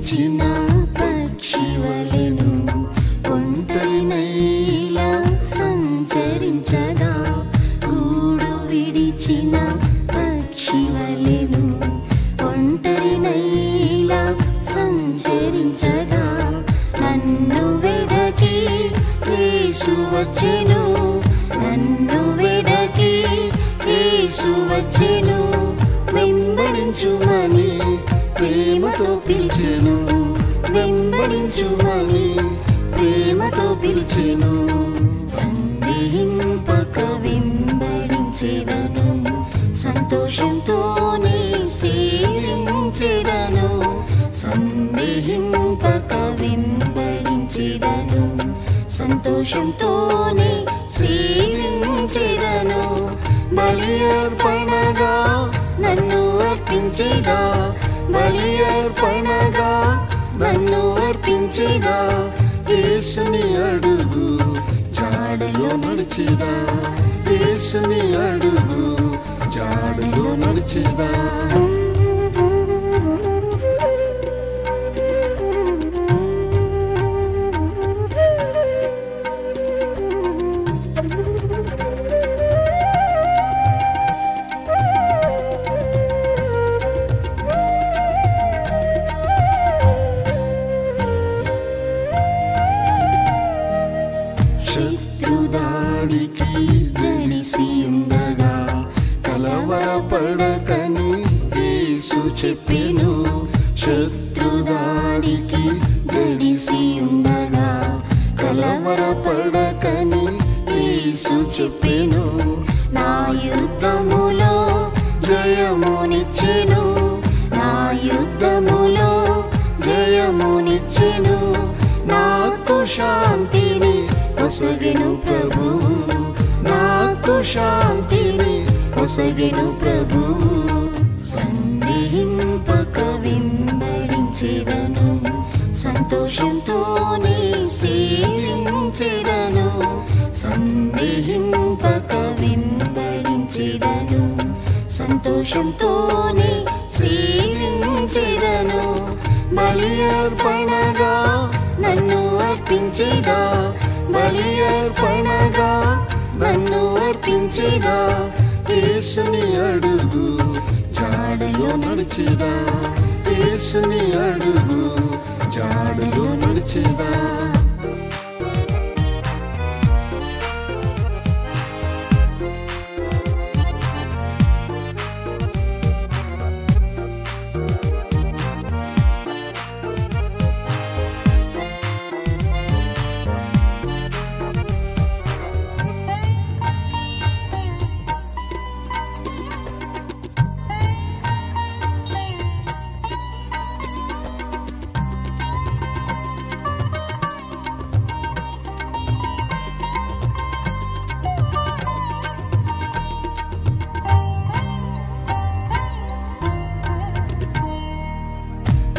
విడిచిన పక్షివలెను ఒంటరినైలా సంచరించగా, గూడు విడిచిన పక్షివలెను ఒంటరినైలా సంచరించగా, నన్ను వెదకి యేసు వచ్చెను, నన్ను వెదకి యేసు వచ్చెను, వెంబడించుమని ప్రేమతో పిలిచెను, వెంబడించుమని ప్రేమతో పిలిచెను. సందేహింపక వెంబడించెదను, సంతోషంతోనే సేవించెదను, సందేహింపక వెంబడించెదను, సంతోషంతోనే సేవించెదను. బలి అర్పణగా నన్ను అర్పించెదా, బలి అర్పణగా నన్ను అర్పించెదా, యేసుని అడుగు జాడలో నడిచెదా, యేసుని అడుగు జాడలో నడిచెదా. శత్రుదాడికి జడిసి ఉండగా కలవరపడకని యేసు చెప్పెను, శత్రుదాడికి జడిసి ఉండగా కలవరపడకని యేసు చెప్పెను. నా యుద్ధములో జయమునిచ్చెను, నా యుద్ధములో జయమునిచ్చెను, నాకు శాంతిని ఒసగెను ప్రభువు, నాకు శాంతిని ఒసగెను ప్రభువు. సందేహింపక వెంబడించెదను, సంతోషంతోనే సేవించెదను, సందేహింపక వెంబడించెదను, సంతోషంతోనే సేవించెదను. బలి అర్పణగా నన్ను అర్పించెదా, బలి అర్పణగా నన్ను అర్పించెదా, యేసుని అడుగు జాడలో నడిచెదా, యేసుని అడుగు జాడలో నడిచెదా.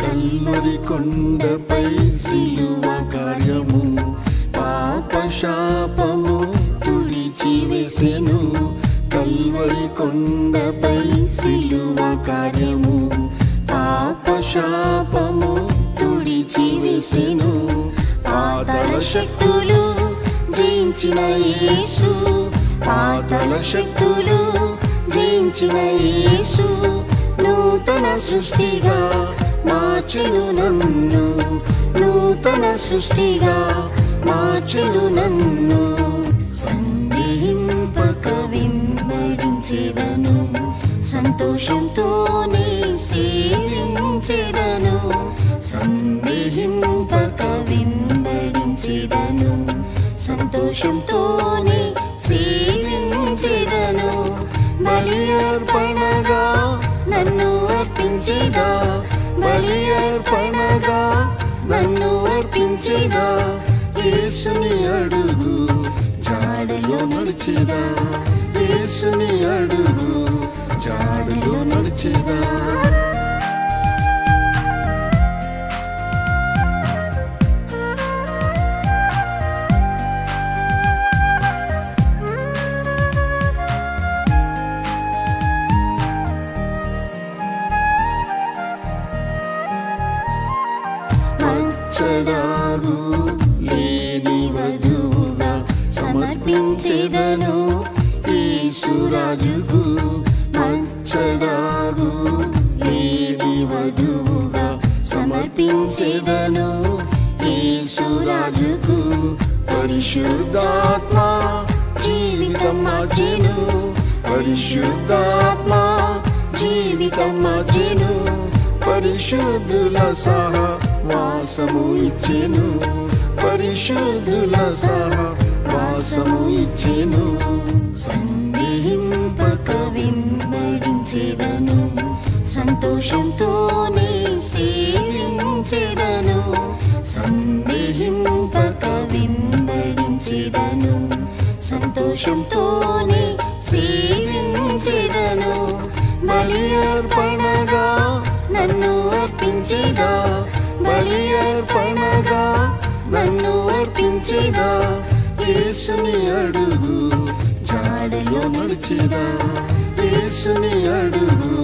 కల్వరి కొండపై సిలువ కార్యము పాప శాపము తుడిచివేసెను, కల్వరి కొండపై సిలువ కార్యము పాప శాపము తుడిచివేసెను. పాతాళ శక్తులు జయించిన యేసు, పాతాళ శక్తులు జయించిన యేసు, నూతన సృష్టిగా మార్చెను నన్ను, నూతన సృష్టిగా మార్చెను నన్ను. సందేహింపక వెంబడించెదను, సంతోషంతోనే సేవించెదను, సందేహింపక వెంబడించెదను, సంతోషంతోనే సేవించెదను. బలి అర్పణగా నన్ను అర్పించెదా, బలి అర్పణగా నన్ను అర్పించెదా, యేసుని అడుగు జాడలో నడిచెదా, యేసుని అడుగు జాడలో నడిచెదా. మచ్చడాగు లేని వధువుగా సమర్పించేదను యేసురాజుకు. మచ్చడాగు లేని వధువుగా సమర్పించేదను యేసురాజుకు. పరిశుద్ధాత్మ జీవితం మార్చెను, పరిశుద్ధాత్మ జీవితం మార్చెను, పరిశుద్ధుల సహవాసము ఇచ్చెను, పరిశుద్ధుల సహవాసము ఇచ్చెను. సందేహింపక వెంబడించెదను, సంతోషంతోనే సేవించెదను, సందేహింపక వెంబడించెదను, సంతోషంతోనే సేవించెదను. బలి అర్పణగా నన్ను అర్పించేదా, బలి అర్పణగా నన్ను అర్పించేదా, యేసుని అడుగు జాడలో నడిచేదా, యేసుని అడుగు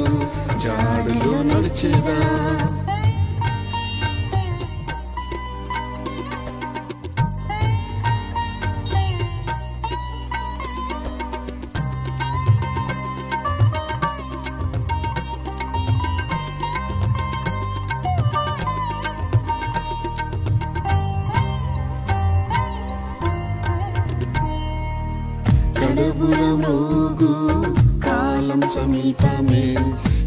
జాడలో నడిచేదా. కడబురమోగు కాలం సమీపమే,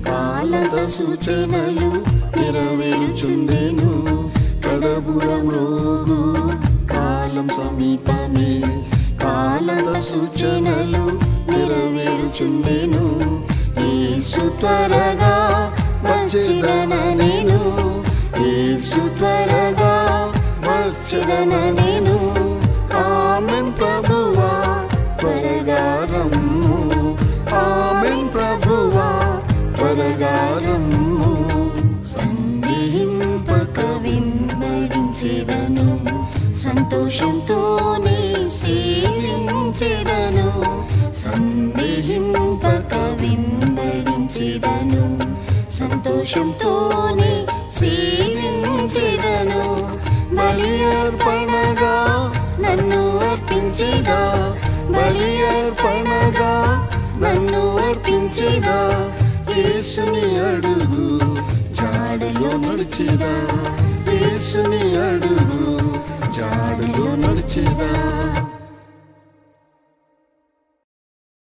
కాలద సూచనలు నెరవేరుచుండెను. కడబురమోగు కాలం సమీపమే, కాలద సూచనలు నెరవేరుచుండెను. యేసు త్వరగా వచ్చెదన నేను, యేసు త్వరగా వచ్చెదన నేను. ఆమేన్ ప్రభువా త్వరగా రమ్ము, ఆమేన్ ప్రభువా త్వరగా రమ్ము. సందేహింపక వెంబడించెదను, సంతోషంతోనే సేవించెదను, సందేహింపక వెంబడించెదను, సంతోషంతోనే సేవించెదను. బలి అర్పణగా నన్ను అర్పించేదా, బలి అర్పణగా నన్ను అర్పించేదా, యేసుని అడుగు జాడలో నడిచేదా, యేసుని అడుగు జాడలో నడిచేదా.